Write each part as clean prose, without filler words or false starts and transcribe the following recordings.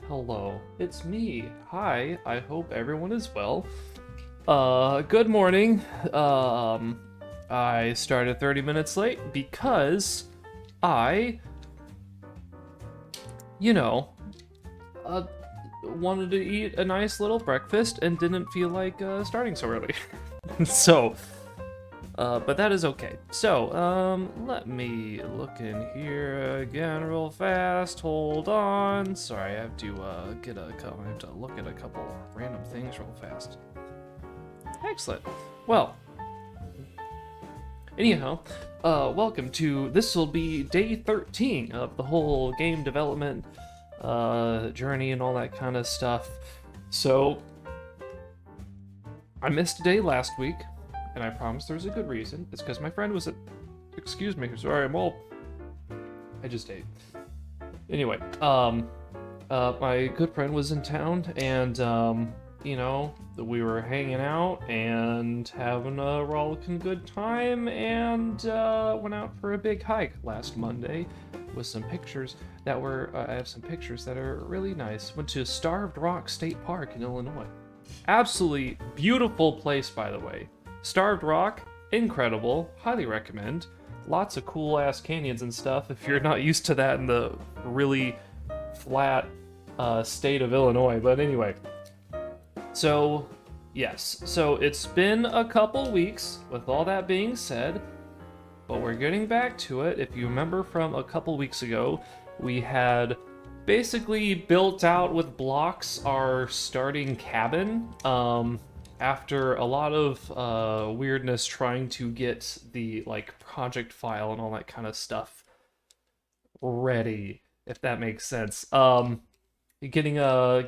Hello, it's me. Hi, I hope everyone is well. Good morning. I started 30 minutes late because I, you know, uh, wanted to eat a nice little breakfast and didn't feel like starting so early. So, but that is okay. So, let me look in here again real fast. Hold on. Sorry, I have to I have to look at a couple random things real fast. Excellent. Well, anyhow, welcome to, this will be day 13 of the whole game development journey and all that kind of stuff. So, I missed a day last week, and I promise there's a good reason. It's because my friend was at, excuse me, sorry, I just ate. Anyway, my good friend was in town, and, we were hanging out and having a rollicking good time, and went out for a big hike last Monday with some pictures that were, I have some pictures that are really nice. Went to Starved Rock State Park in Illinois. Absolutely beautiful place, by the way. Starved Rock, incredible, highly recommend. Lots of cool ass canyons and stuff if you're not used to that in the really flat state of Illinois. But anyway, so yes, so it's been a couple weeks with all that being said, but we're getting back to it. If you remember from a couple weeks ago, we had basically built out with blocks our starting cabin after a lot of weirdness trying to get the project file and all that kind of stuff ready, if that makes sense. Getting a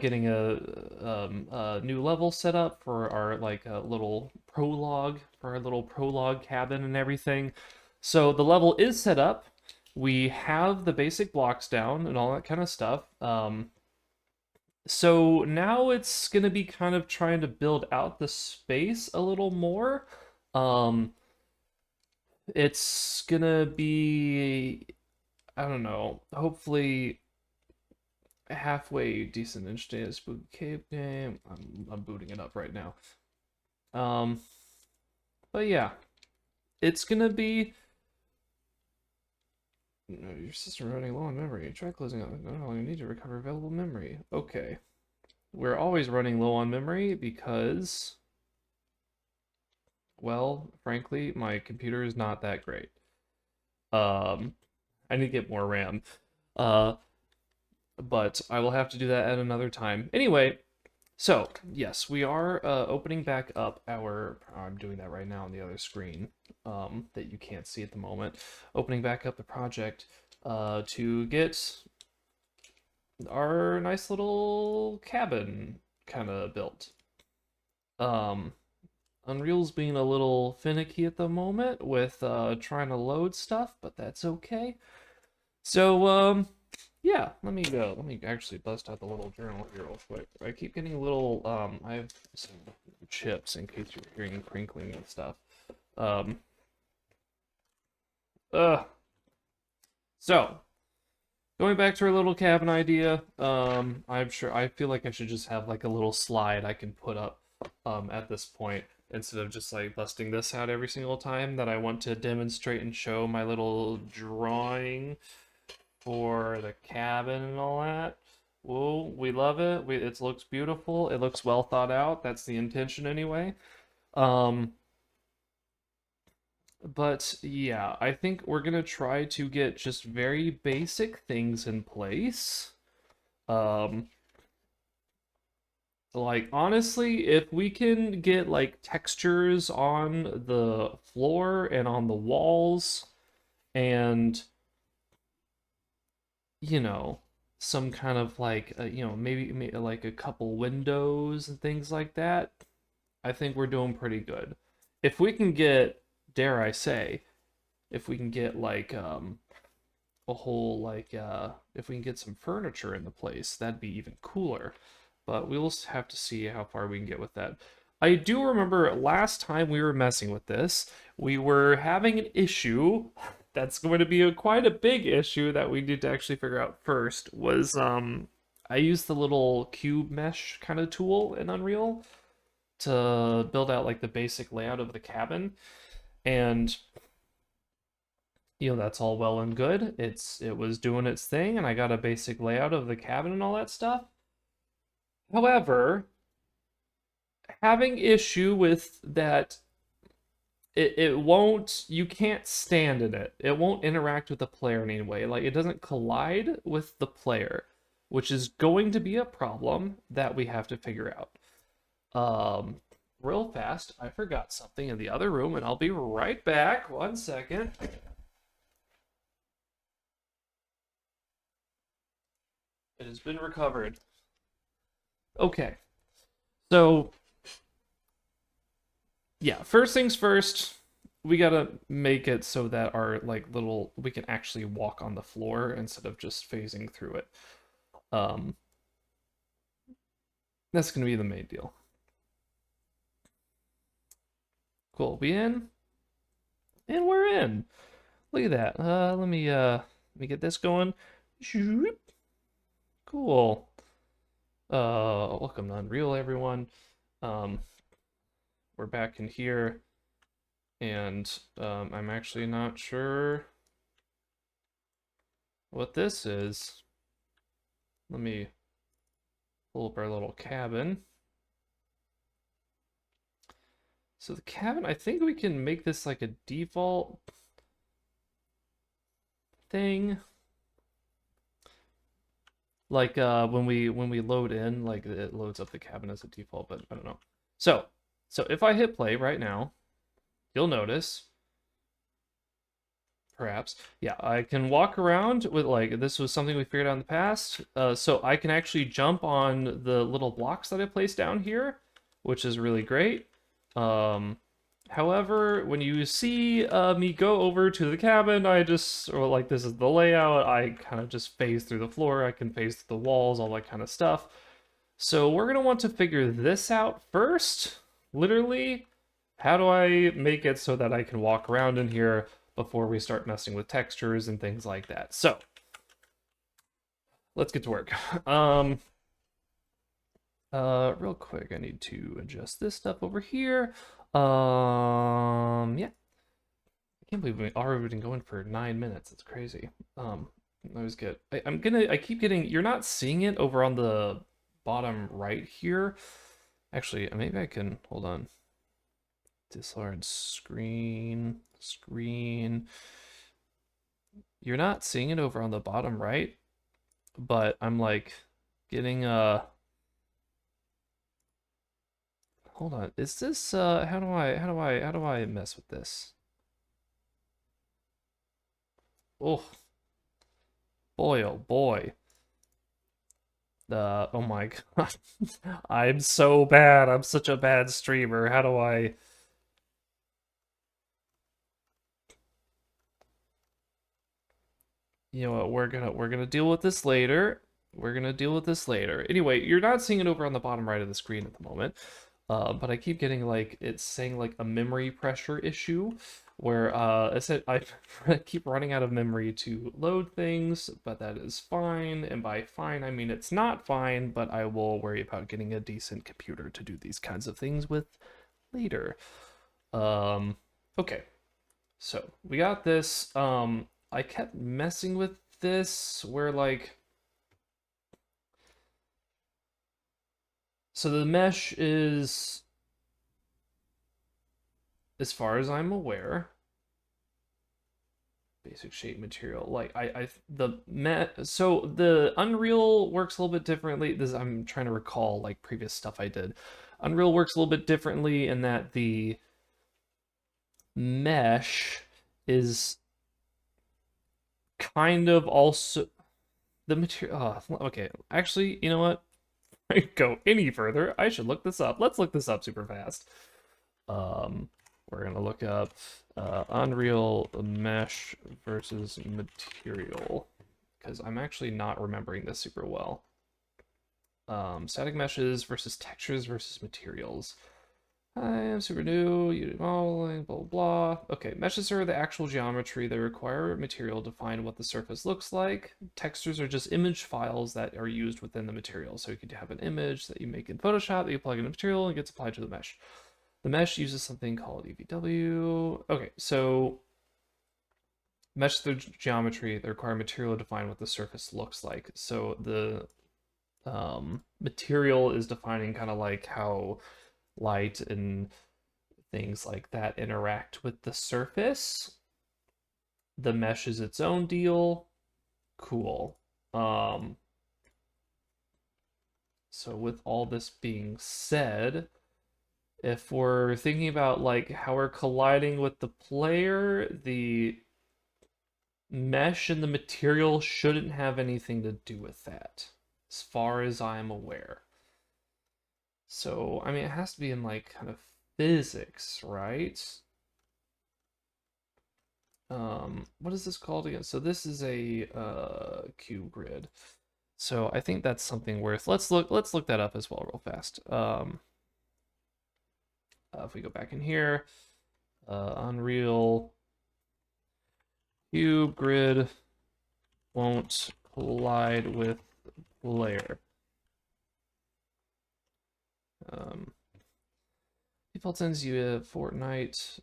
new level set up for our little prologue cabin and everything. So the level is set up. We have the basic blocks down and all that kind of stuff. So now it's gonna be kind of trying to build out the space a little more. Um, it's gonna be, I don't know, hopefully halfway decent interesting as Spooky Cave game. I'm booting it up right now. Um, but yeah, it's gonna be. No, your system running low on memory. Try closing out. No, you need to recover available memory. Okay. We're always running low on memory because, well, frankly, my computer is not that great. I need to get more RAM. Uh, but I will have to do that at another time. Anyway, so yes, we are opening back up our. I'm doing that right now on the other screen that you can't see at the moment. Opening back up the project to get our nice little cabin kind of built. Unreal's being a little finicky at the moment with trying to load stuff, but that's okay. So yeah, let me go. Let me actually bust out the little journal here real quick. I keep getting little, I have some chips in case you're hearing crinkling and stuff. Um, so, going back to our little cabin idea, I feel like I should just have like a little slide I can put up, at this point, instead of just like busting this out every single time that I want to demonstrate and show my little drawing for the cabin and all that. Whoa, we love it. It looks beautiful. It looks well thought out. That's the intention anyway. Um, but yeah, I think we're gonna try to get just very basic things in place. Um, like honestly, if we can get like textures on the floor and on the walls and you know, some kind of maybe like a couple windows and things like that, I think we're doing pretty good. If we can get, dare I say, if we can get a whole if we can get some furniture in the place, that'd be even cooler. But we'll have to see how far we can get with that. I do remember last time we were messing with this, we were having an issue that's going to be quite a big issue that we need to actually figure out first was I use the little cube mesh kind of tool in Unreal to build out like the basic layout of the cabin. And that's all well and good. It was doing its thing, and I got a basic layout of the cabin and all that stuff. However, having issue with that, it won't, you can't stand in it. It won't interact with the player in any way. Like, it doesn't collide with the player, which is going to be a problem that we have to figure out. Real fast, I forgot something in the other room, and I'll be right back. 1 second. It has been recovered. Okay. So, yeah, first things first, we gotta make it so that our we can actually walk on the floor instead of just phasing through it. That's gonna be the main deal. Cool, we in? And we're in. Look at that. Let me get this going. Cool. Welcome to Unreal, everyone. We're back in here, and I'm actually not sure what this is. Let me pull up our little cabin. So the cabin, I think we can make this like a default thing. Like when we load in, like it loads up the cabin as a default, but I don't know. So if I hit play right now, you'll notice, perhaps, yeah, I can walk around with, like, this was something we figured out in the past. So I can actually jump on the little blocks that I placed down here, which is really great. However, when you see me go over to the cabin, this is the layout, I kind of just phase through the floor, I can phase through the walls, all that kind of stuff. So we're going to want to figure this out first. Literally, how do I make it so that I can walk around in here before we start messing with textures and things like that? So, let's get to work. Real quick, I need to adjust this stuff over here. Yeah. I can't believe we've already been going for 9 minutes. It's crazy. I always get, I keep getting, you're not seeing it over on the bottom right here. Actually, maybe I can, hold on. Dislarge screen. You're not seeing it over on the bottom right, but I'm like getting hold on. Is this how do I mess with this? Oh boy, oh boy. Oh my god. I'm so bad. I'm such a bad streamer. How do I? You know what? We're gonna deal with this later. Anyway, you're not seeing it over on the bottom right of the screen at the moment. But I keep getting like it's saying like a memory pressure issue where I keep running out of memory to load things, but that is fine. And by fine, I mean it's not fine, but I will worry about getting a decent computer to do these kinds of things with later. Okay. So we got this. I kept messing with this where like, so the mesh is, as far as I'm aware, basic shape material. Like so the Unreal works a little bit differently. I'm trying to recall like previous stuff I did. Unreal works a little bit differently in that the mesh is kind of also the material. Oh, okay, actually, you know what? I go any further, I should look this up. Let's look this up super fast. We're gonna look up Unreal Mesh versus Material, because I'm actually not remembering this super well. Static meshes versus textures versus materials. I am super new, you do modeling, blah, blah, blah. Okay, meshes are the actual geometry. They require material to define what the surface looks like. Textures are just image files that are used within the material. So you could have an image that you make in Photoshop that you plug in a material and gets applied to the mesh. The mesh uses something called EVW. Okay, so mesh the geometry. They require material to define what the surface looks like. So the material is defining kind of like how light and things like that interact with the surface. The mesh is its own deal. Cool. So with all this being said, if we're thinking about like how we're colliding with the player, the mesh and the material shouldn't have anything to do with that, as far as I'm aware. So, I mean, it has to be in like kind of physics, right? What is this called again? So this is a cube grid. So I think that's something worth. Let's look that up as well real fast. If we go back in here, Unreal cube grid won't collide with layer. Default sends you a Fortnite.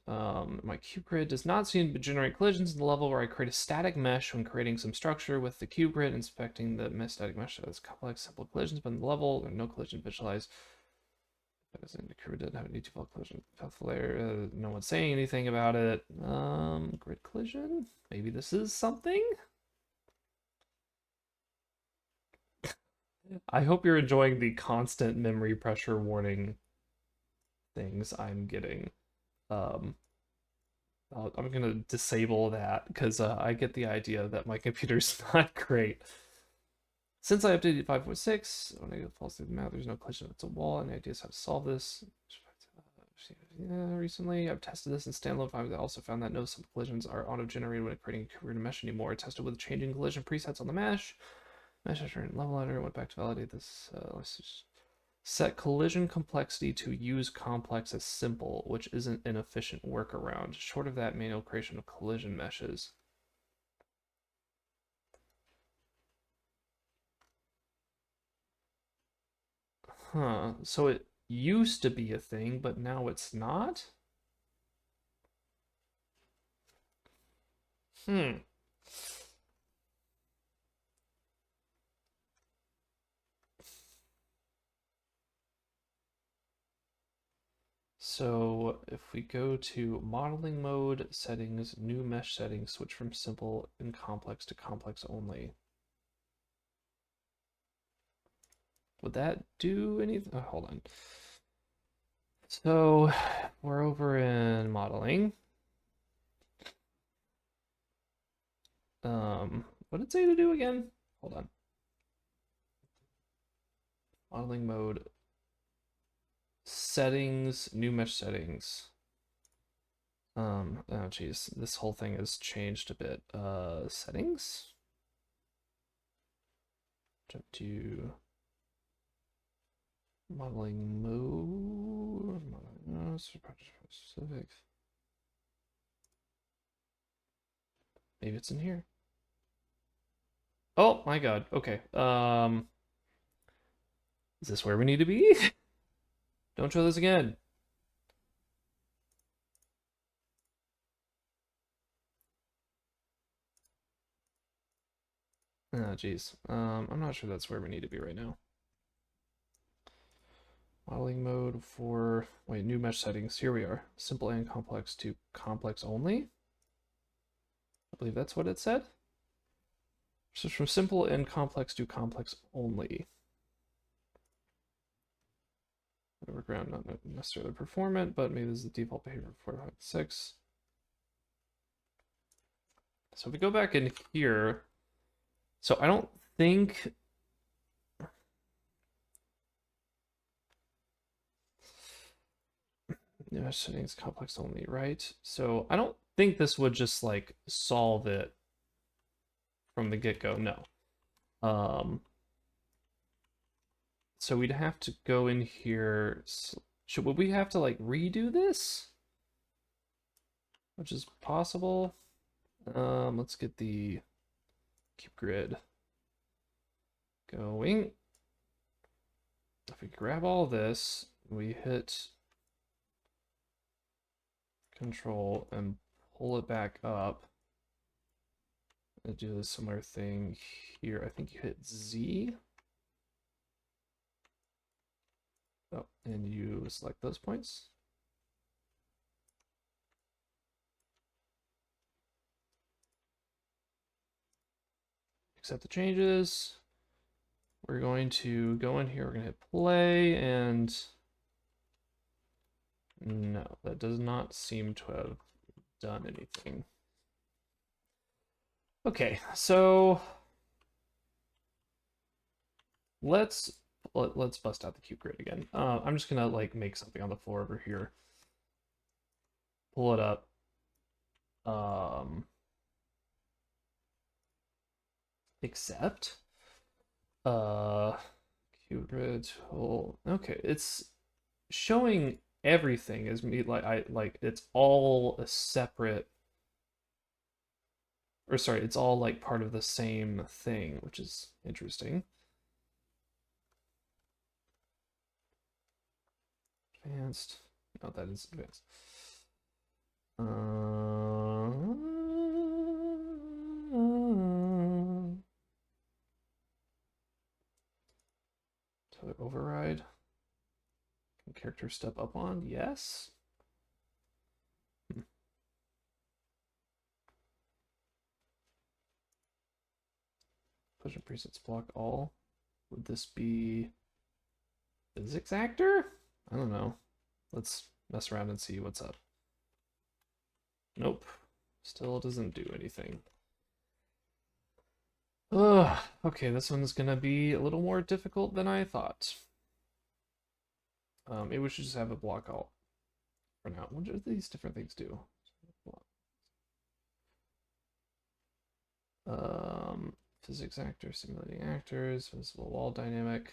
My cube grid does not seem to generate collisions in the level where I create a static mesh when creating some structure with the cube grid, inspecting the static mesh as complex, simple collisions, but in the level, there are no collision visualized. The cube grid didn't have any default collision path layer. No one's saying anything about it. Grid collision? Maybe this is something? I hope you're enjoying the constant memory pressure warning things I'm getting. I'm gonna disable that because I get the idea that my computer's not great. Since I updated 5.6, when I falls through the map, there's no collision. It's a wall. Any ideas how to solve this? Recently, I've tested this in standalone files. I also found that no simple collisions are auto-generated when creating a career mesh anymore. I tested with changing collision presets on the mesh. Mesh level editor. Went back to validate this. Let's just set collision complexity to use complex as simple, which isn't an efficient workaround. Short of that, manual creation of collision meshes. Huh. So it used to be a thing, but now it's not? Hmm. So if we go to modeling mode, settings, new mesh settings, switch from simple and complex to complex only. Would that do anything? Oh, hold on. So we're over in modeling. What did it say to do again? Hold on. Modeling mode, settings, new mesh settings. Oh geez, this whole thing has changed a bit. Settings? Jump to modeling mode, specific. Maybe it's in here. Oh my god, okay. Is this where we need to be? Don't show this again. Oh, geez. I'm not sure that's where we need to be right now. Modeling mode for, wait, new mesh settings. Here we are. Simple and complex to complex only. I believe that's what it said. So from simple and complex to complex only. Overground, not necessarily performant, but maybe this is the default behavior for 4.6. So if we go back in here, so I don't think yeah, settings complex only, right? So I don't think this would just like solve it from the get-go, no. So we'd have to go in here, would we have to like redo this? Which is possible. Let's get the cube grid going. If we grab all this, we hit Control and pull it back up. And do a similar thing here. I think you hit Z. Oh, and you select those points. Accept the changes. We're going to go in here, we're going to hit play, and no, that does not seem to have done anything. Okay, so let's bust out the cube grid again. I'm just gonna like make something on the floor over here. Pull it up. Accept. Cube grid tool. Okay, it's showing everything as me like it's all a separate, or sorry, it's all like part of the same thing, which is interesting. Advanced. No, that is advanced. Tether override. Can character step up on? Yes. Push and presets block all. Would this be physics actor? I don't know. Let's mess around and see what's up. Nope. Still doesn't do anything. Ugh. Okay, this one's gonna be a little more difficult than I thought. Maybe we should just have a block alt for now. What do these different things do? Physics actor, simulating actors, visible wall dynamic.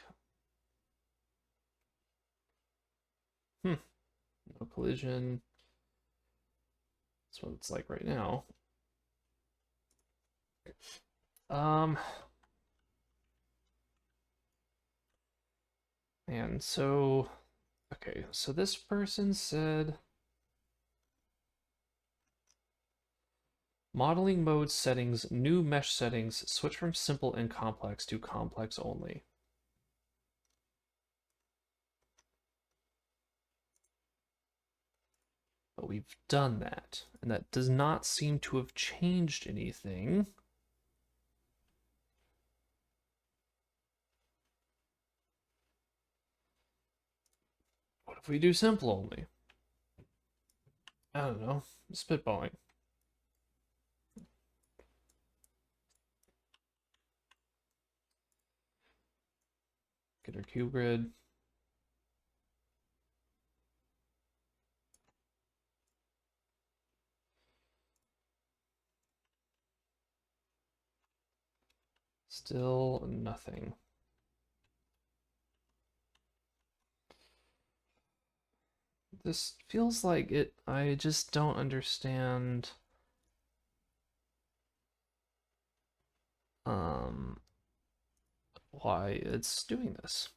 No collision. That's what it's like right now. And so, okay, so this person said modeling mode settings, new mesh settings, switch from simple and complex to complex only. But we've done that, and that does not seem to have changed anything. What if we do simple only? I don't know, spitballing. Get our cube grid. Still nothing. This feels like it, I just don't understand why it's doing this.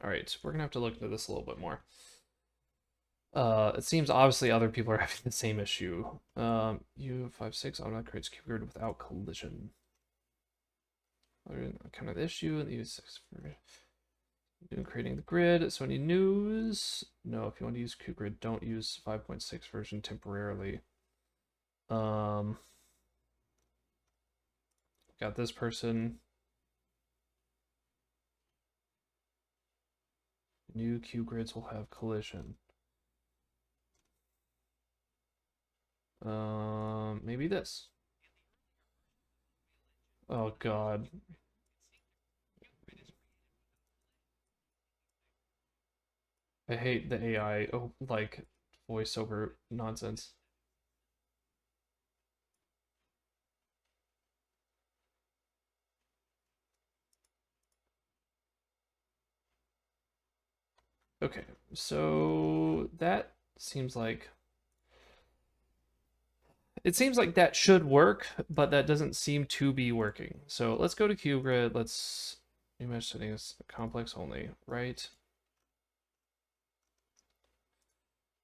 All right, we're gonna have to look into this a little bit more. It seems obviously other people are having the same issue. U56 automatic creates cube grid without collision. Kind of the issue and the U6 for doing creating the grid. So any news? No, if you want to use cube grid, don't use 5.6 version temporarily. Got this person. New cube grids will have collision. Maybe this. Oh God. I hate the AI, like voiceover nonsense. Okay, so that seems like it seems like that should work, but that doesn't seem to be working. So let's go to QGrid. Let's new mesh settings, complex only, right?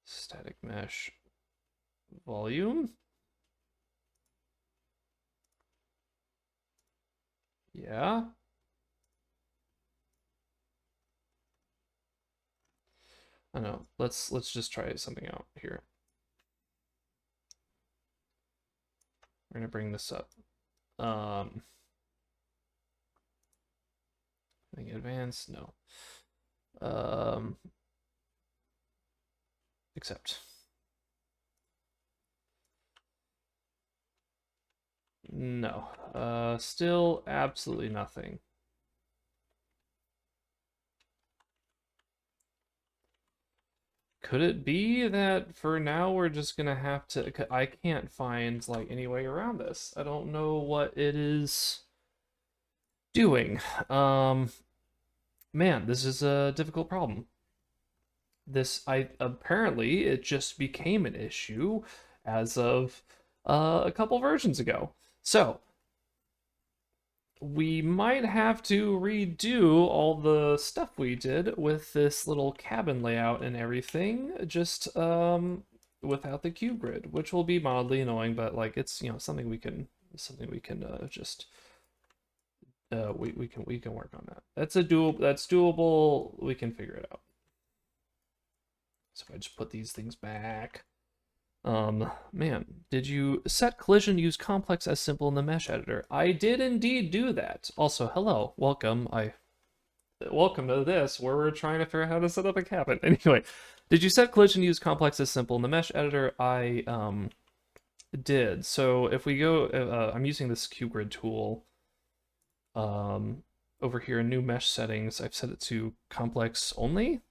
Static mesh volume. Yeah. I know. Let's just try something out here. We're gonna bring this up. I think advanced, no. Accept. No. Still absolutely nothing. Could it be that for now we're just gonna have to... I can't find like any way around this. I don't know what it is doing. Man, this is a difficult problem. Apparently it just became an issue as of a couple versions ago. So we might have to redo all the stuff we did with this little cabin layout and everything, just without the cube grid, which will be mildly annoying, but like it's something we can just we can work on that. That's doable. We can figure it out. So if I just put these things back. Man, did you set collision use complex as simple in the mesh editor? I did indeed do that. Also, hello, welcome. Welcome to this where we're trying to figure out how to set up a cabin. Anyway, did you set collision use complex as simple in the mesh editor? I did. So if we go, I'm using this QGrid tool. Over here in new mesh settings, I've set it to complex only.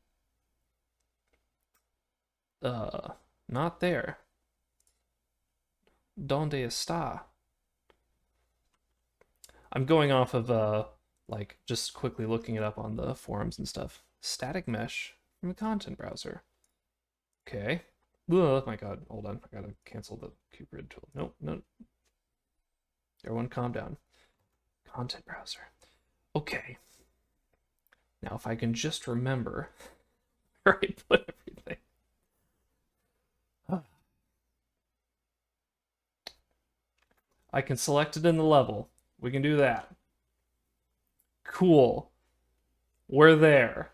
Not there. Donde está? I'm going off of like just quickly looking it up on the forums and stuff. Static mesh from the content browser. Okay. Oh my god, hold on. I gotta cancel the QGrid tool. Nope, no. Everyone calm down. Content browser. Okay. Now if I can just remember where I put everything. I can select it in the level. We can do that. Cool. We're there.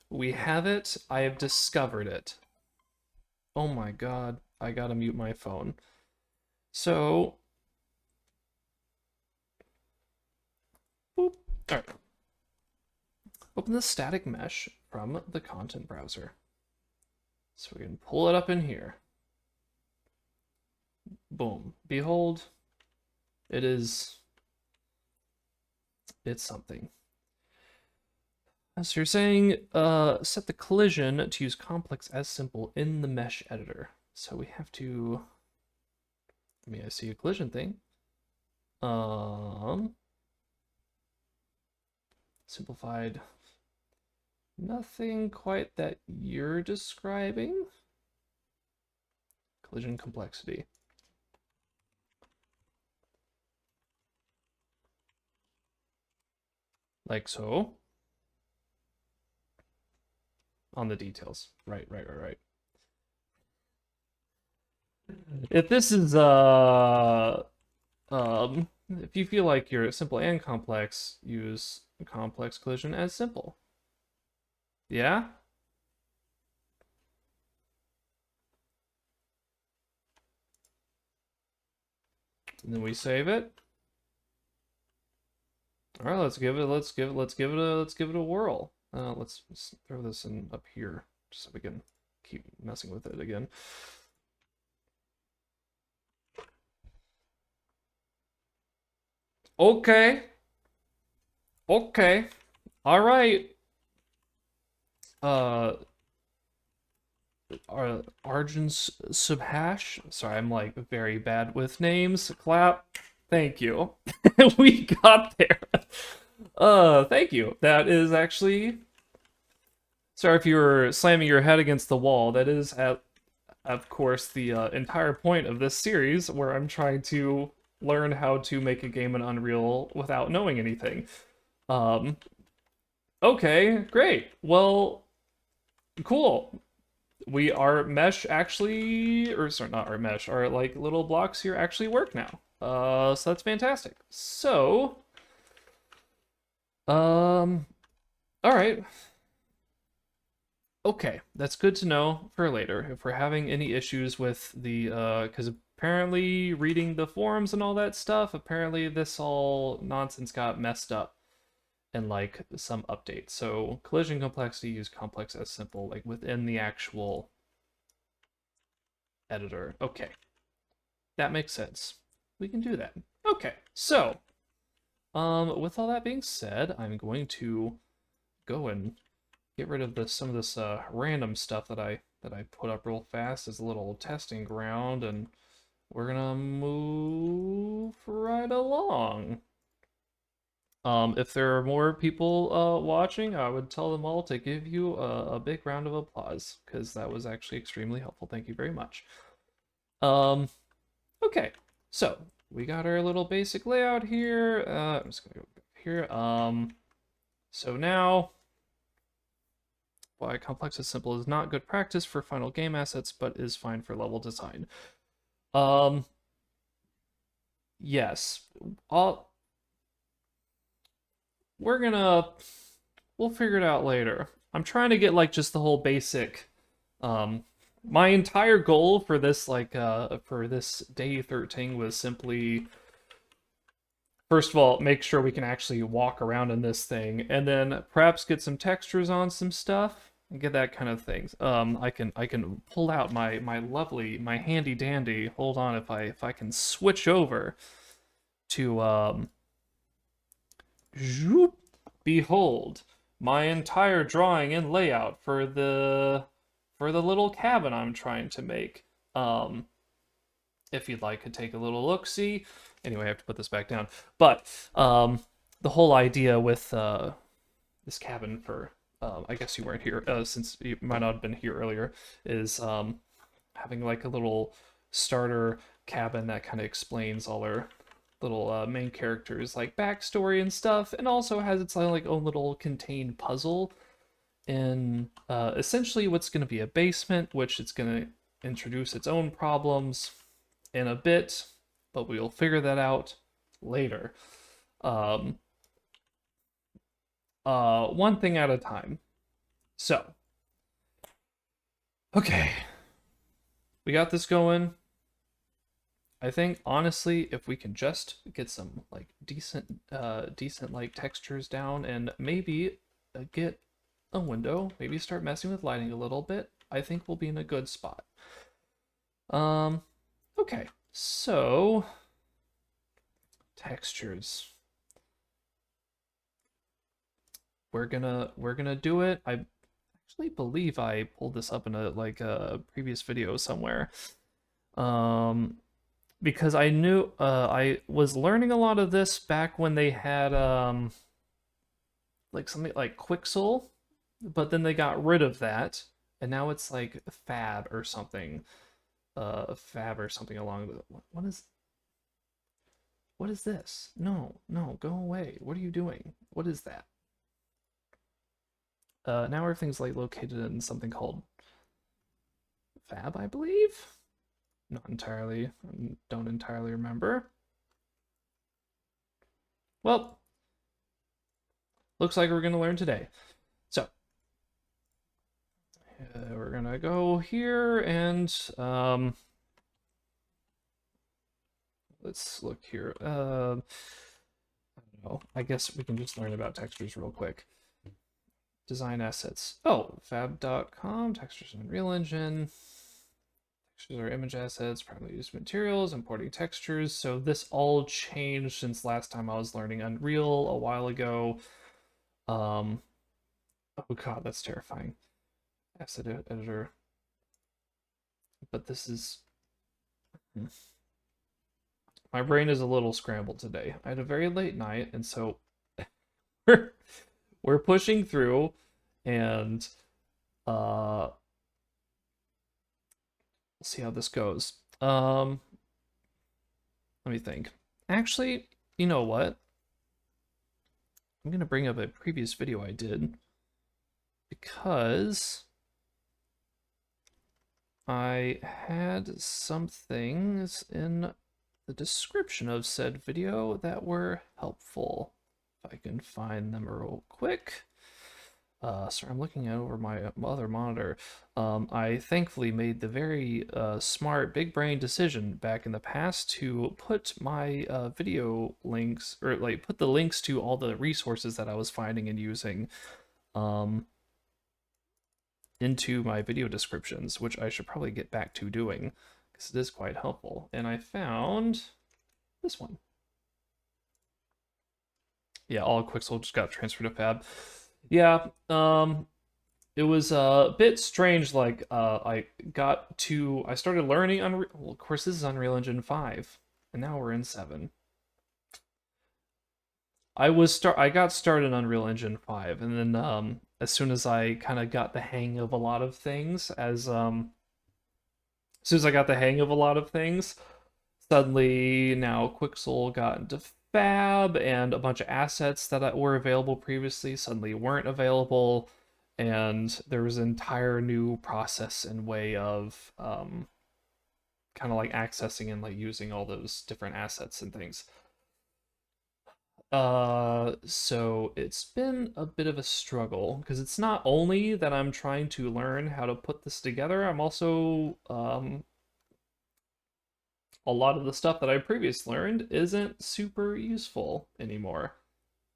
We have it. I have discovered it. Oh my god. I gotta mute my phone. So... boop. Alright. Open the static mesh from the content browser. So we can pull it up in here. Boom. Behold, it's something. So you're saying set the collision to use complex as simple in the mesh editor. So we have to, I see a collision thing. Simplified. Nothing quite that you're describing. Collision complexity. Like so. On the details. Right. If this is if you feel like you're simple and complex, use complex collision as simple. Yeah? And then we save it. All right, let's give it a whirl. Let's throw this in up here just so we can keep messing with it again. Okay. Okay. All right. ArjunSubhash. Sorry, I'm like very bad with names. Clap. Thank you. We got there. Thank you. That is actually, sorry if you were slamming your head against the wall. That is, of course, the entire point of this series, where I'm trying to learn how to make a game in Unreal without knowing anything. Um, okay, great. Well, cool. We our mesh actually, or sorry, not our mesh, our like little blocks here actually work now. So that's fantastic. So, um, all right. Okay, that's good to know for later. If we're having any issues with the, because apparently reading the forums and all that stuff, apparently this all nonsense got messed up in like some update. So collision complexity, use complex as simple, like within the actual editor. Okay, that makes sense. We can do that. Okay, so, with all that being said, I'm going to go and get rid of some of this random stuff that I put up real fast as a little testing ground, and we're gonna move right along. If there are more people watching, I would tell them all to give you a big round of applause, because that was actually extremely helpful. Thank you very much. Um, okay, so we got our little basic layout here. I'm just gonna go back here. So now, why complex is simple is not good practice for final game assets, but is fine for level design. Um, yes, I'll, we're gonna, we'll figure it out later. I'm trying to get like just the whole basic, my entire goal for this for this day 13 was simply, first of all, make sure we can actually walk around in this thing, and then perhaps get some textures on some stuff and get that kind of thing. I can pull out my lovely, my handy dandy. Hold on, if I can switch over to zoop, behold my entire drawing and layout for the little cabin I'm trying to make. Um, if you'd like to take a little look see. Anyway, I have to put this back down. But the whole idea with this cabin for, I guess you weren't here, since you might not have been here earlier, is having like a little starter cabin that kind of explains all our little main characters like backstory and stuff, and also has its like own little contained puzzle in essentially what's going to be a basement, which it's going to introduce its own problems in a bit, but we'll figure that out later. Um, one thing at a time. So, okay, we got this going. I think honestly, if we can just get some like decent like textures down, and maybe get a window, maybe start messing with lighting a little bit, I think we'll be in a good spot. Okay, so textures. We're gonna do it. I actually believe I pulled this up in a previous video somewhere. Um, because I knew I was learning a lot of this back when they had like something like Quixel, but then they got rid of that, and now it's like Fab or something. Fab or something along the what is this? No, no, go away. What are you doing? What is that? Now everything's like located in something called Fab, I believe. Not entirely. Don't entirely remember. Well, looks like we're gonna learn today. So we're gonna go here and let's look here. I don't know. I guess we can just learn about textures real quick. Design assets. Oh, fab.com, textures in Unreal Engine. Textures are image assets, primarily used materials, importing textures. So this all changed since last time I was learning Unreal a while ago. Oh god, that's terrifying. Asset editor. But this is... My brain is a little scrambled today. I had a very late night, and so we're pushing through, and we'll see how this goes. Let me think. Actually, you know what? I'm gonna bring up a previous video I did because I had some things in the description of said video that were helpful. If I can find them real quick. Sorry, I'm looking over my other monitor. I thankfully made the very smart, big brain decision back in the past to put my video links, or like put the links to all the resources that I was finding and using into my video descriptions, which I should probably get back to doing because it is quite helpful. And I found this one. Yeah, all Quixel just got transferred to Fab. Yeah, it was a bit strange. Like, I started learning Unreal. Well, of course, this is Unreal Engine 5, and now we're in 7. I got started in Unreal Engine 5, and then as soon as I kind of got the hang of a lot of things, as soon as I got the hang of a lot of things, suddenly now Quixel got into Fab, and a bunch of assets that were available previously suddenly weren't available, and there was an entire new process and way of kind of like accessing and like using all those different assets and things. So it's been a bit of a struggle because it's not only that I'm trying to learn how to put this together, I'm also a lot of the stuff that I previously learned isn't super useful anymore.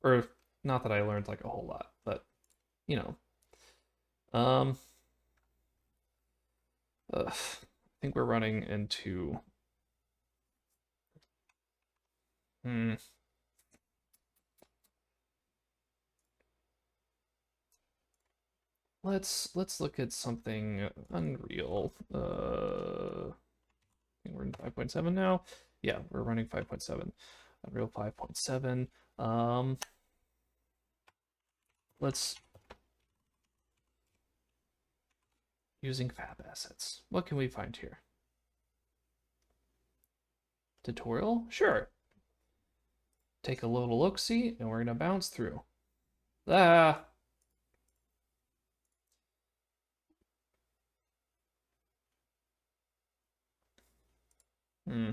Or not that I learned like a whole lot, but you know. I think we're running into let's look at something Unreal. I think we're in 5.7 now. Yeah, we're running 5.7. Unreal 5.7. Let's using Fab assets. What can we find here? Tutorial? Sure. Take a little look-see, and we're gonna bounce through. Ah. Hmm.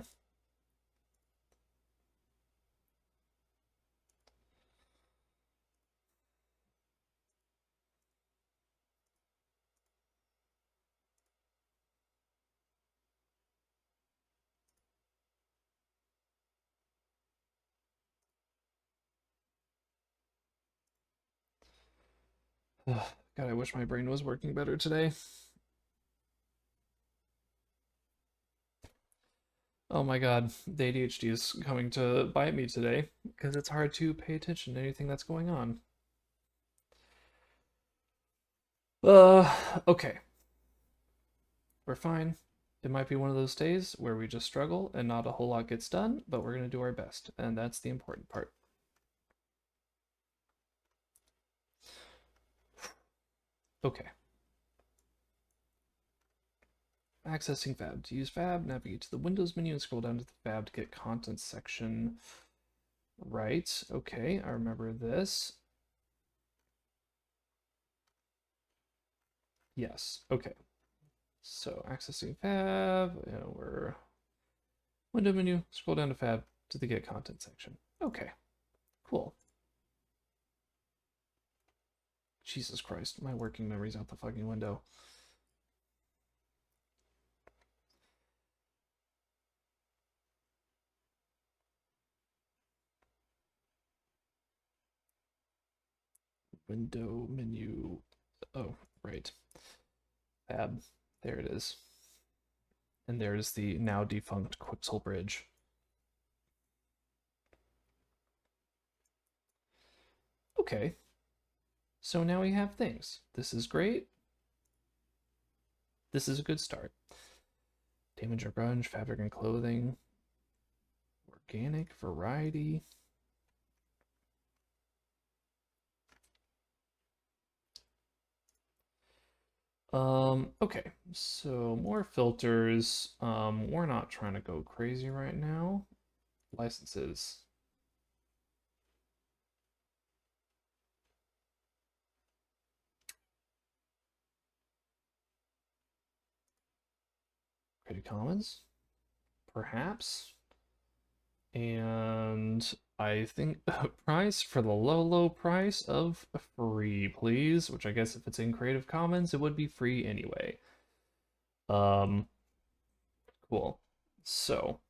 God, I wish my brain was working better today. Oh my god, the ADHD is coming to bite me today because it's hard to pay attention to anything that's going on. Okay. We're fine. It might be one of those days where we just struggle and not a whole lot gets done, but we're going to do our best, and that's the important part. Okay. Accessing Fab. To use Fab, navigate to the Windows menu and scroll down to the Fab to get content section. Right. Okay, I remember this. Yes. Okay. So accessing Fab, and we're window menu, scroll down to Fab to the get content section. Okay. Cool. Jesus Christ, my working memory's out the fucking window. Window menu. Oh, right. Fab. There it is. And there's the now defunct Quixel bridge. Okay. So now we have things. This is great. This is a good start. Damage or grunge, fabric and clothing. Organic variety. Okay, so more filters. We're not trying to go crazy right now. Licenses. Creative Commons, perhaps. And I think a price for the low price of free, please. Which I guess if it's in Creative Commons, it would be free anyway. Um, cool. So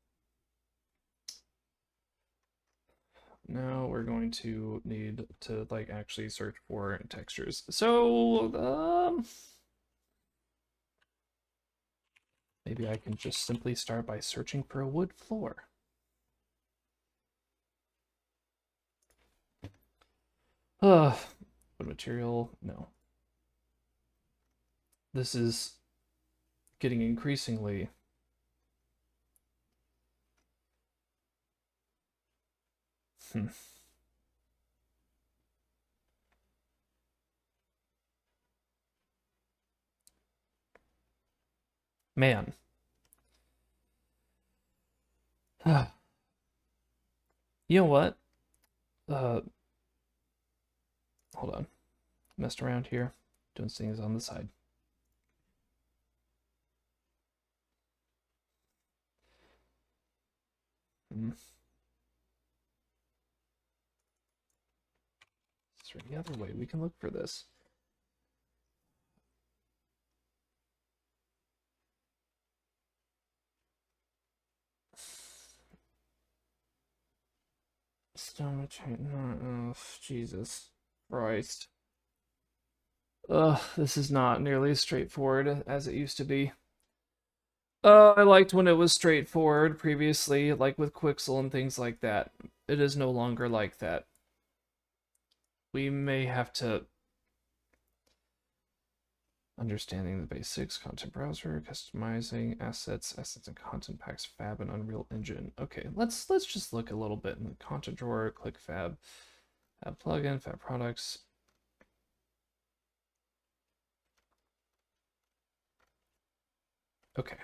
now we're going to need to like actually search for textures. So maybe I can just simply start by searching for a wood floor. Wood material, no. This is getting increasingly Man. You know what? Uh, Hold on. Messed around here. Doing things on the side. Is there any other way we can look for this? Oh, Jesus Christ. Ugh, this is not nearly as straightforward as it used to be. I liked when it was straightforward previously, like with Quixel and things like that. It is no longer like that. We may have to understanding the basics, content browser, customizing assets and content packs, Fab and Unreal Engine. Okay, let's just look a little bit in the content drawer, click Fab, Fab plugin, Fab products. Okay.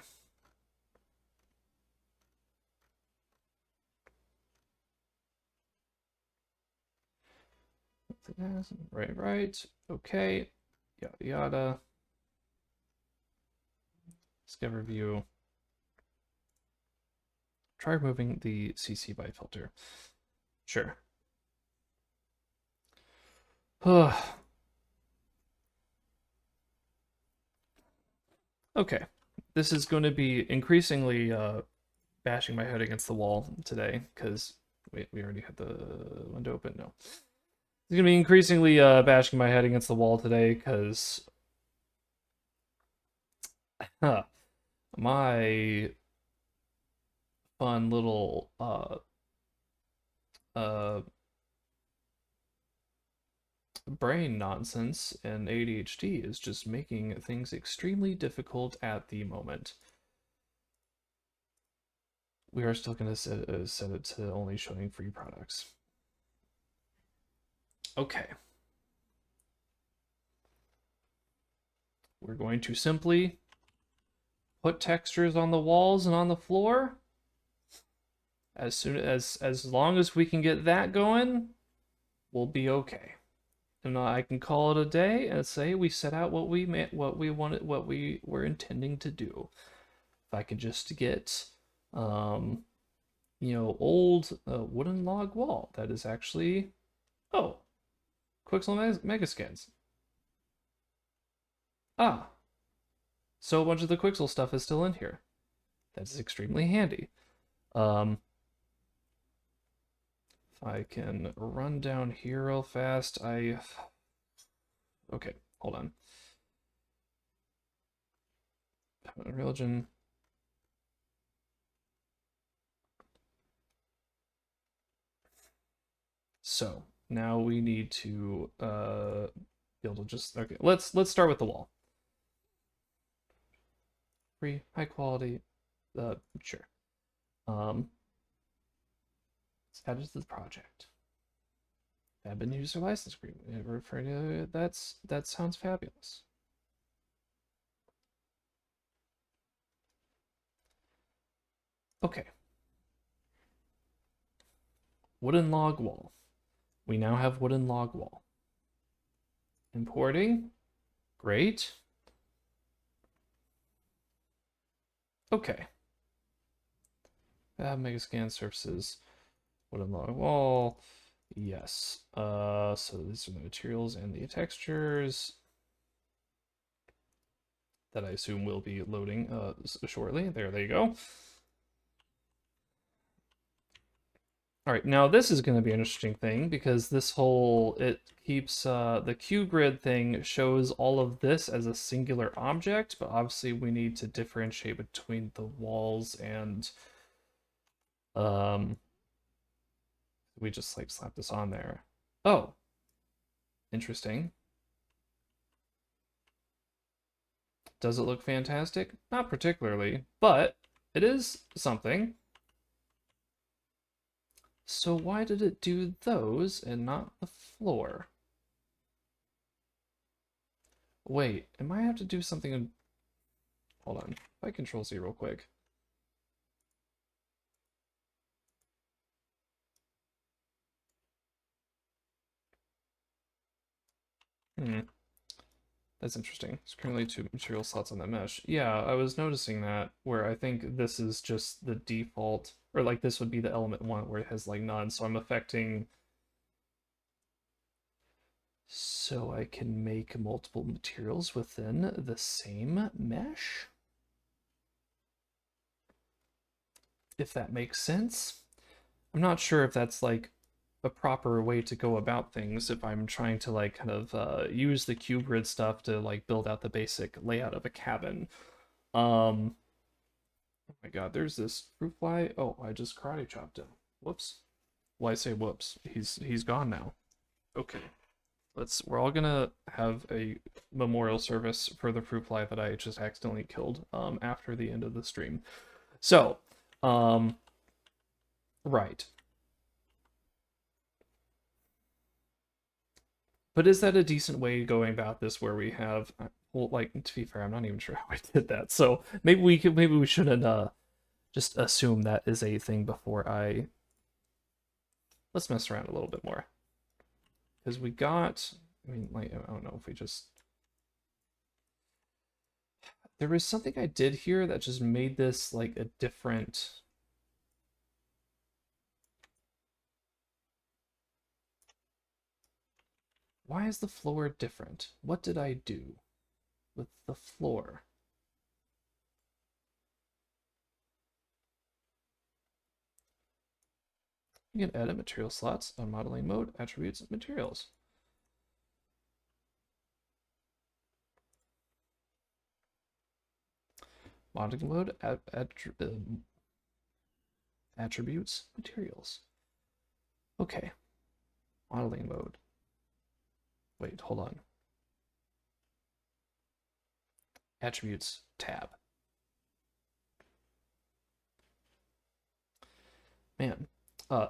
Right. Okay. Yada yada. Discover view. Try removing the CC by filter. Sure. Okay. This is going to be increasingly bashing my head against the wall today, because wait, we already had the window open. No. It's gonna be increasingly bashing my head against the wall today, because my fun little uh brain nonsense and ADHD is just making things extremely difficult at the moment. We are still going to set it to only showing free products. Okay. We're going to simply put textures on the walls and on the floor. As long as we can get that going, we'll be okay. And I can call it a day and say we set out what we wanted, what we were intending to do. If I can just get old wooden log wall that is actually, oh, Quixel Megascans. Ah, so a bunch of the Quixel stuff is still in here. That's extremely handy. If I can run down here real fast, okay, hold on. Religion. So now we need to be able to just, okay, let's start with the wall. Free, high quality, sure. Let's add it to the project. Admin user license agreement. That sounds fabulous. Okay. Wooden log wall. We now have wooden log wall. Importing. Great. Okay. Mega scan surfaces. Wooden log wall. Yes. So these are the materials and the textures that I assume will be loading shortly. There they go. All right, now this is going to be an interesting thing because this whole, it keeps, the Q grid thing shows all of this as a singular object, but obviously we need to differentiate between the walls and, we just like slap this on there. Oh, interesting. Does it look fantastic? Not particularly, but it is something. So why did it do those and not the floor? Wait, it might have to do something in... Hold on. If I control Z real quick. That's interesting. There's currently 2 material slots on that mesh. Yeah, I was noticing that, where I think this is just the default, or like this would be the element 1 where it has like none, so I'm affecting... So I can make multiple materials within the same mesh? If that makes sense. I'm not sure if that's like a proper way to go about things if I'm trying to like kind of use the cube grid stuff to like build out the basic layout of a cabin. Oh my god, there's this fruit fly. Oh, I just karate chopped him. Whoops. Well, I say whoops. He's gone now. Okay. We're all gonna have a memorial service for the fruit fly that I just accidentally killed after the end of the stream. So, right. But is that a decent way going about this where we have, well, like, to be fair, I'm not even sure how I did that. So maybe we shouldn't just assume that is a thing before let's mess around a little bit more. Because we got, I mean, like, I don't know if we just, there was something I did here that just made this like a different, why is the floor different? What did I do with the floor? You can edit material slots on modeling mode, attributes, materials. Modeling mode, attributes, materials. Okay. Modeling mode. Wait, hold on. Attributes tab. Man,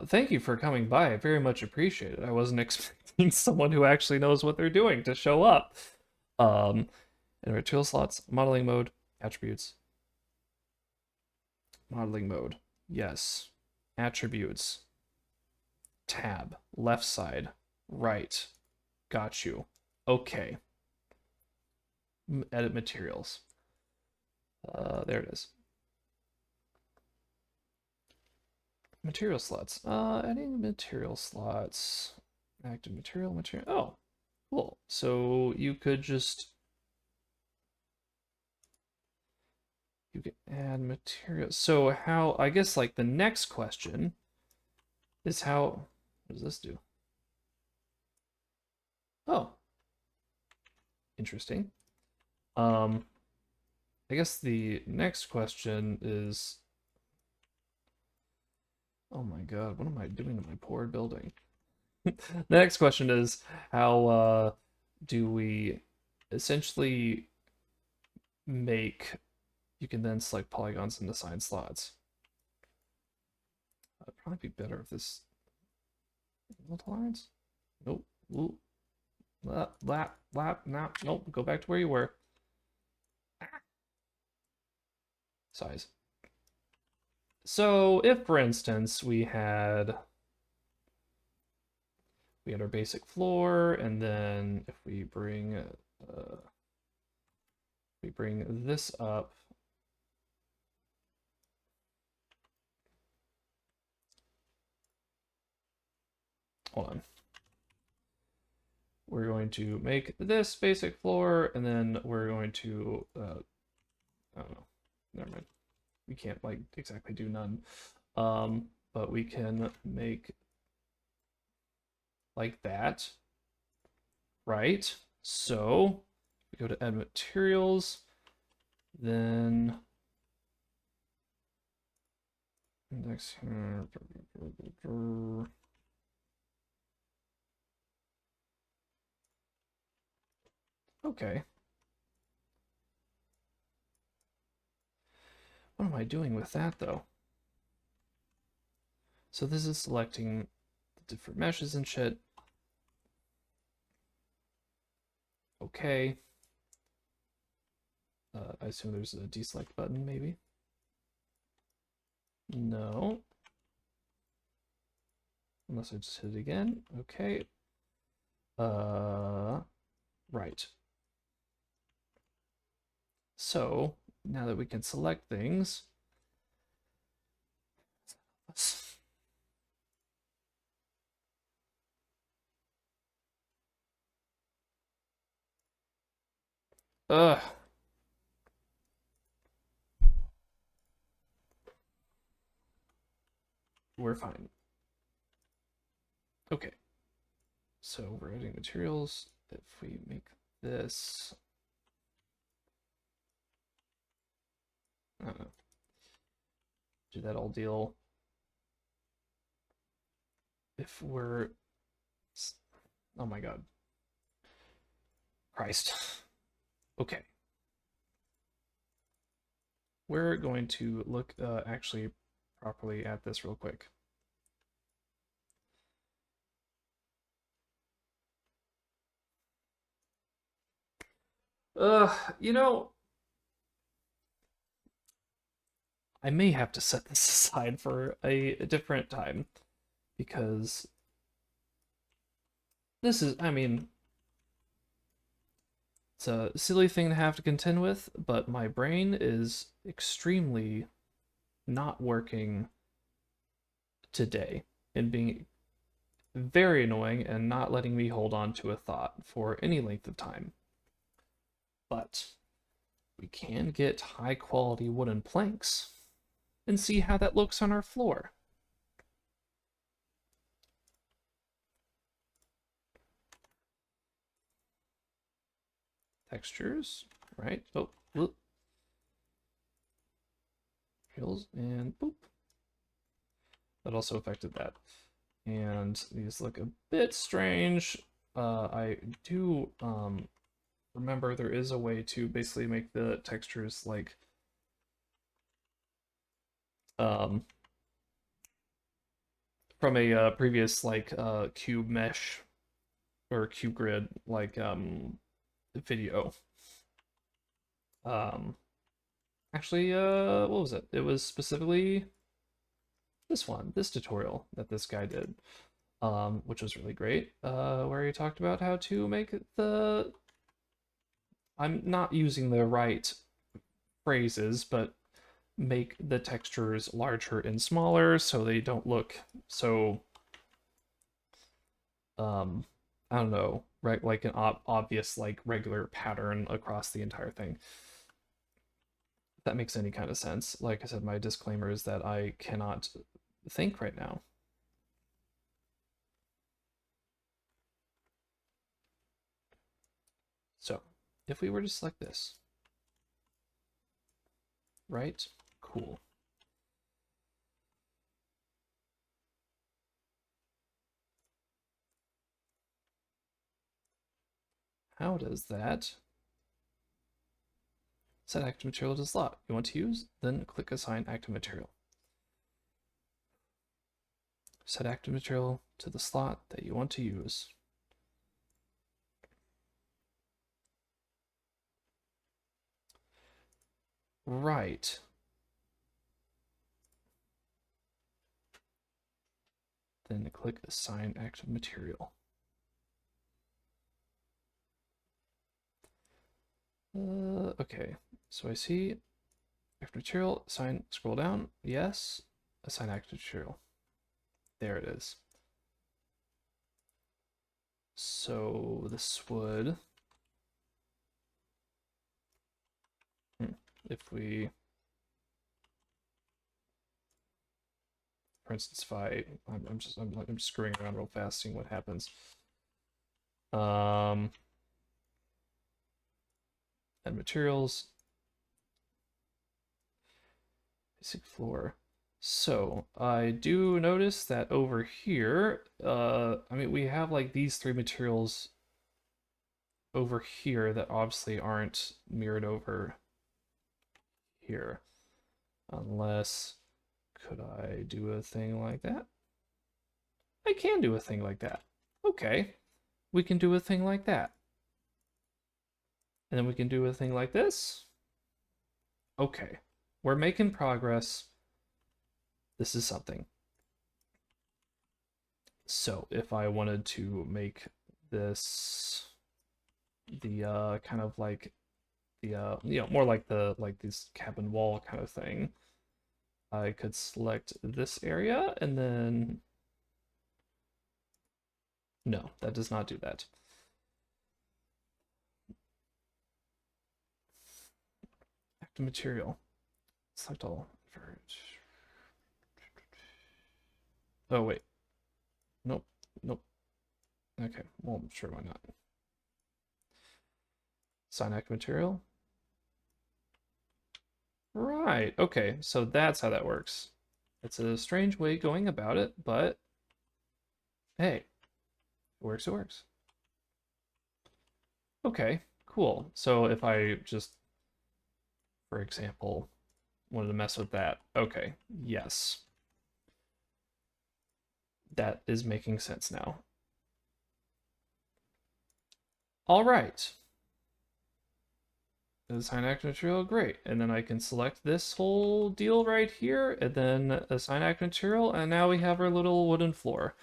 thank you for coming by. I very much appreciate it. I wasn't expecting someone who actually knows what they're doing to show up. And material slots, modeling mode, attributes. Modeling mode. Yes. Attributes. Tab. Left side. Right. Got you. Okay. Edit materials. There it is. Material slots. Adding material slots. Active material. Oh, cool. So you could just... You can add material. So how... I guess like the next question is how... What does this do? Oh. Interesting. I guess the next question is... Oh my god, what am I doing to my poor building? The next question is how do we essentially make... You can then select polygons and assign slots. It'd probably be better if this... Multiple lines? Nope. Ooh. Lap, nah, nope, go back to where you were. Size. So if, for instance, we had our basic floor, and then if we bring this up, hold on. We're going to make this basic floor, and then we're going to, I don't know, never mind. We can't like exactly do none, but we can make like that, right? So we go to add materials, then index here. Okay. What am I doing with that though? So this is selecting the different meshes and shit. Okay. I assume there's a deselect button, maybe. No. Unless I just hit it again. Okay. Right. So now that we can select things, ugh. We're fine. Okay. So we're adding materials. If we make this, I don't know, do that all deal. If we're, oh my God. Christ. Okay. We're going to look actually properly at this real quick. You know, I may have to set this aside for a different time because this is, I mean, it's a silly thing to have to contend with, but my brain is extremely not working today and being very annoying and not letting me hold on to a thought for any length of time. But we can get high quality wooden planks and see how that looks on our floor. Textures, right? Oh, whoop. And boop. That also affected that. And these look a bit strange. I do remember there is a way to basically make the textures like um, from a previous like cube mesh or cube grid like video. Um, Actually, what was it? It was specifically this tutorial that this guy did, which was really great, where he talked about how to make the, I'm not using the right phrases, but make the textures larger and smaller so they don't look so, um, I don't know, right, like an obvious, like regular pattern across the entire thing. If that makes any kind of sense. Like I said, my disclaimer is that I cannot think right now. So if we were to select this, right? Cool. How does that set active material to slot you want to use? Then click assign active material. Set active material to the slot that you want to use. Right. then click Assign Active Material. Okay, so I see active material, assign, scroll down, yes, assign active material. There it is. So this would, if we, for instance, if I'm just screwing around real fast, seeing what happens. And materials, basic floor. So I do notice that over here, I mean, we have like these three materials over here that obviously aren't mirrored over here. Unless, could I do a thing like that? I can do a thing like that. Okay, we can do a thing like that. And then we can do a thing like this. Okay, we're making progress. This is something. So if I wanted to make this the kind of like the you know, more like this cabin wall kind of thing, I could select this area and then no, that does not do that. Active material. Select all. Oh wait. Nope. Nope. Okay. Well, sure, why not? Assign active material. Right. Okay. So that's how that works. It's a strange way going about it, but hey, it works. It works. Okay. Cool. So if I just, for example, wanted to mess with that. Okay. Yes. That is making sense now. All right. Assign active material, great. And then I can select this whole deal right here, and then assign active material, and now we have our little wooden floor.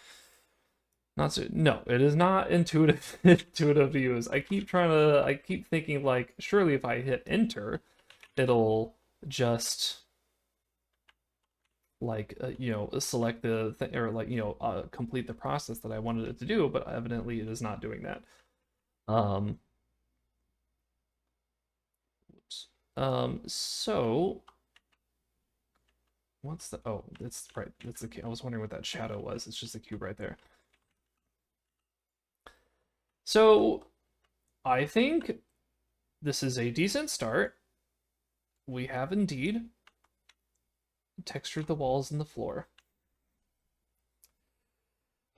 Not so, no, it is not intuitive intuitive to use. I keep thinking like, surely if I hit enter, it'll just like you know, select the thing, or like, you know, complete the process that I wanted it to do, but evidently it is not doing that. So what's the, oh, it's right, that's the, I was wondering what that shadow was. It's just a cube right there. So I think this is a decent start. We have indeed textured the walls and the floor.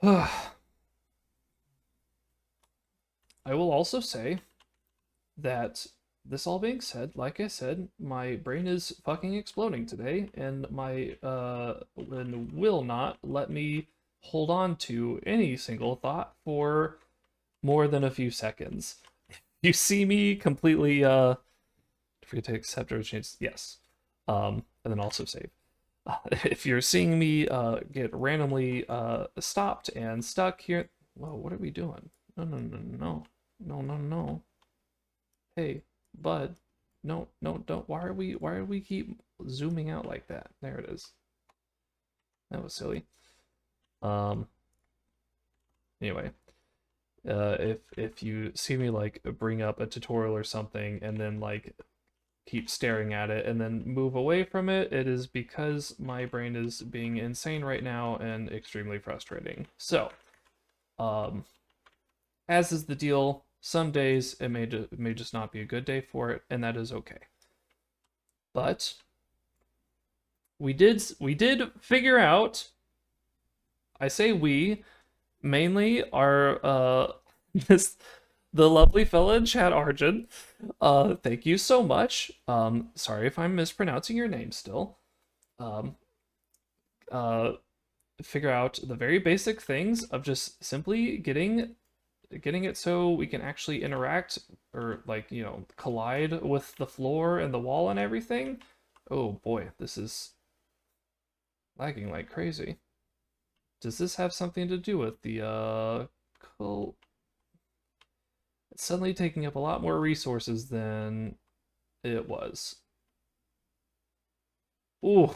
I will also say that this all being said, like I said, my brain is fucking exploding today, and my will not let me hold on to any single thought for more than a few seconds. You see me completely forget to accept or change, yes, and then also save. If you're seeing me get randomly stopped and stuck here, whoa, what are we doing? No, no, no, no, no, no, no. Hey, bud, no, no, don't. Why do we keep zooming out like that? There it is. That was silly. Anyway, if you see me like bring up a tutorial or something and then like keep staring at it and then move away from it, it is because my brain is being insane right now and extremely frustrating. So, as is the deal, some days it may just not be a good day for it, and that is okay. But we did figure out, I say we, mainly our the lovely fella in chat, Arjun. Thank you so much. Sorry if I'm mispronouncing your name still. Figure out the very basic things of just simply getting it so we can actually interact or like, you know, collide with the floor and the wall and everything. Oh boy, this is lagging like crazy. Does this have something to do with the it's suddenly taking up a lot more resources than it was. Ooh.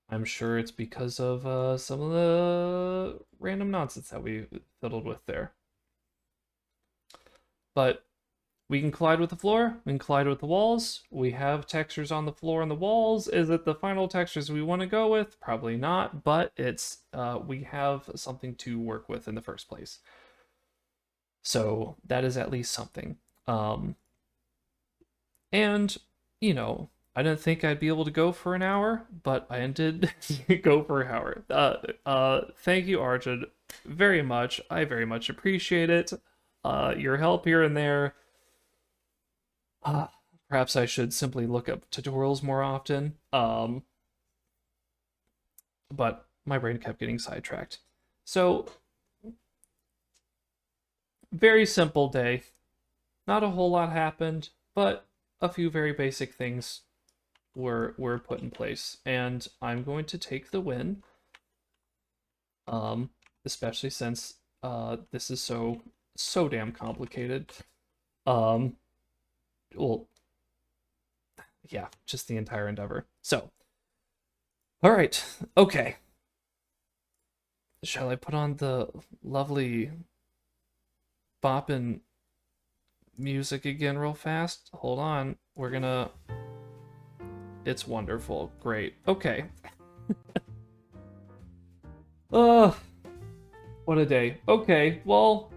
I'm sure it's because of some of the random nonsense that we fiddled with there. But we can collide with the floor, we can collide with the walls. We have textures on the floor and the walls. Is it the final textures we want to go with? Probably not, but it's we have something to work with in the first place. So that is at least something. And, you know, I didn't think I'd be able to go for an hour, but I did go for an hour. Thank you, Arjun, very much. I very much appreciate it. Your help here and there. Perhaps I should simply look up tutorials more often. But my brain kept getting sidetracked. So, very simple day. Not a whole lot happened, but a few very basic things were put in place, and I'm going to take the win. Especially since this is so damn complicated. Well, yeah, just the entire endeavor. So, all right, okay. Shall I put on the lovely boppin' music again real fast? Hold on, we're gonna... It's wonderful, great, okay. What a day. Okay, well,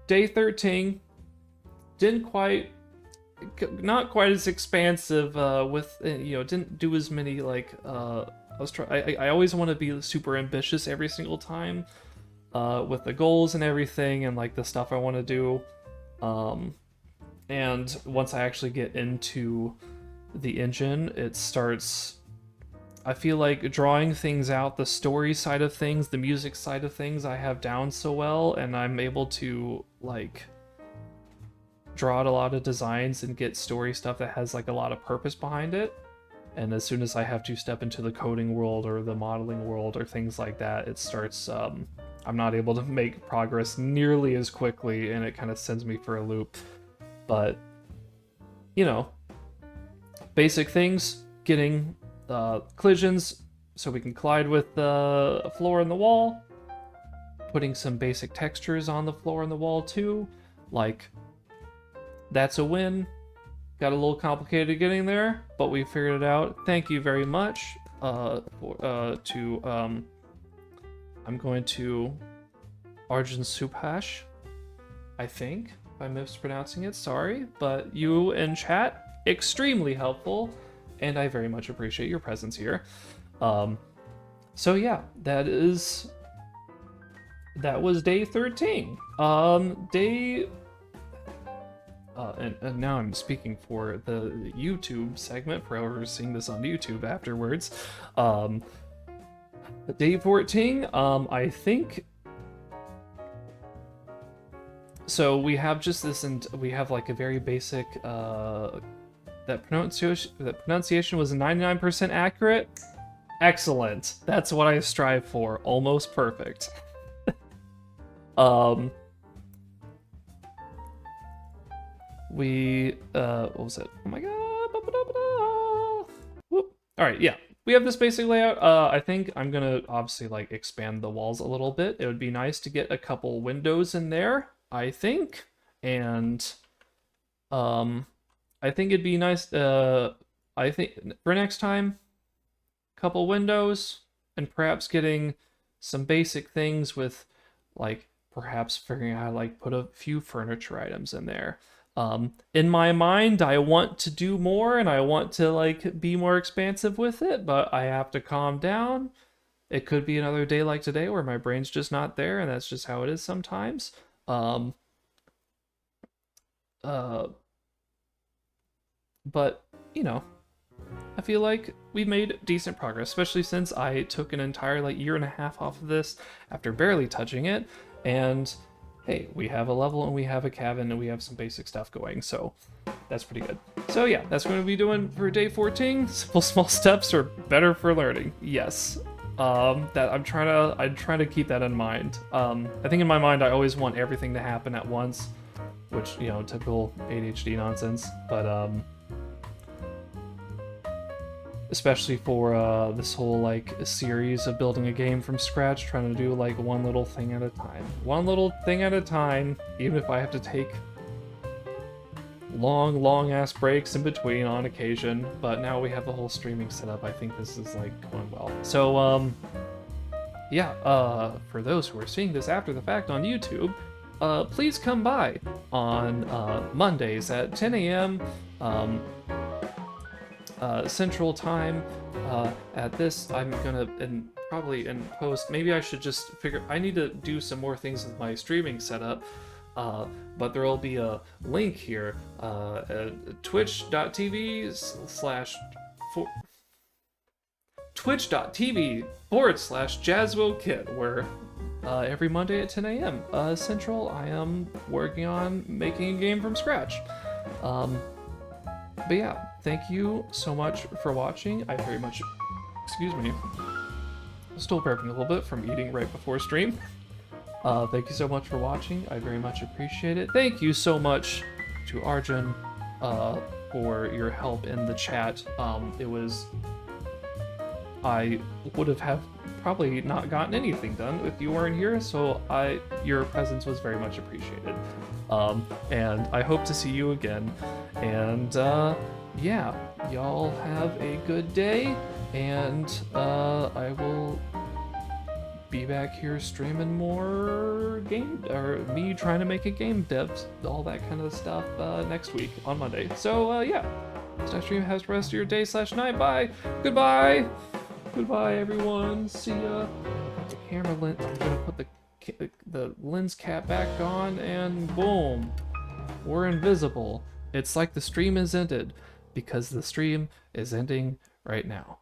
day 13 not quite as expansive with, you know, didn't do as many, like, I always want to be super ambitious every single time with the goals and everything and, like, the stuff I want to do. And once I actually get into the engine, it starts... I feel like drawing things out, the story side of things, the music side of things, I have down so well, and I'm able to, like, draw out a lot of designs and get story stuff that has, like, a lot of purpose behind it. And as soon as I have to step into the coding world or the modeling world or things like that, it starts, I'm not able to make progress nearly as quickly, and it kind of sends me for a loop. But, you know, basic things, getting collisions so we can collide with the floor and the wall, putting some basic textures on the floor and the wall too, like, that's a win. Got a little complicated getting there, but we figured it out. Thank you very much. I'm going to ArjunSubhash, I think, if I'm mispronouncing it, sorry, but you in chat, extremely helpful, and I very much appreciate your presence here. So yeah, that was day 13. And now I'm speaking for the YouTube segment for whoever's seeing this on YouTube afterwards. Day 14, I think... So we have just this, and we have like a very basic, that pronunciation was 99% accurate. Excellent. That's what I strive for. Almost perfect. What was it? Oh my god. Whoop. All right, yeah. We have this basic layout. I think I'm gonna obviously like expand the walls a little bit. It would be nice to get a couple windows in there, I think. And I think it'd be nice, I think for next time, couple windows, and perhaps getting some basic things with, like, perhaps figuring out how to, like, put a few furniture items in there. In my mind, I want to do more, and I want to, like, be more expansive with it, but I have to calm down. It could be another day like today where my brain's just not there, and that's just how it is sometimes. But, you know, I feel like we made decent progress, especially since I took an entire, like, year and a half off of this after barely touching it, and hey, we have a level and we have a cabin and we have some basic stuff going, so That's pretty good. So yeah, that's going to be doing for day 14. Simple small steps are better for learning. Yes. That I'm trying to keep that in mind. I think in my mind I always want everything to happen at once, which, you know, typical ADHD nonsense, but especially for this whole like series of building a game from scratch, trying to do like one little thing at a time. One little thing at a time, even if I have to take long ass breaks in between on occasion, but now we have the whole streaming setup. I think this is like going well. So yeah, for those who are seeing this after the fact on YouTube, please come by on Mondays at 10 a.m. Central Time. At this, I'm gonna probably in post, maybe I should just figure, I need to do some more things with my streaming setup. But there will be a link here, twitch.tv/jazzwillkid, where every Monday at 10 a.m. Central, I am working on making a game from scratch. But yeah, thank you so much for watching. I very much, excuse me, still burping a little bit from eating right before stream. Thank you so much for watching. I very much appreciate it. Thank you so much to Arjun for your help in the chat. I would have probably not gotten anything done if you weren't here, so your presence was very much appreciated. And I hope to see you again. And yeah, y'all have a good day, and I will be back here streaming more game, or me trying to make a game dev, all that kind of stuff next week on Monday. So yeah, next stream has the rest of your day / night. Bye. Goodbye everyone. See ya. The camera lens, I'm gonna put the lens cap back on, and boom, we're invisible. It's like the stream is ended, because the stream is ending right now.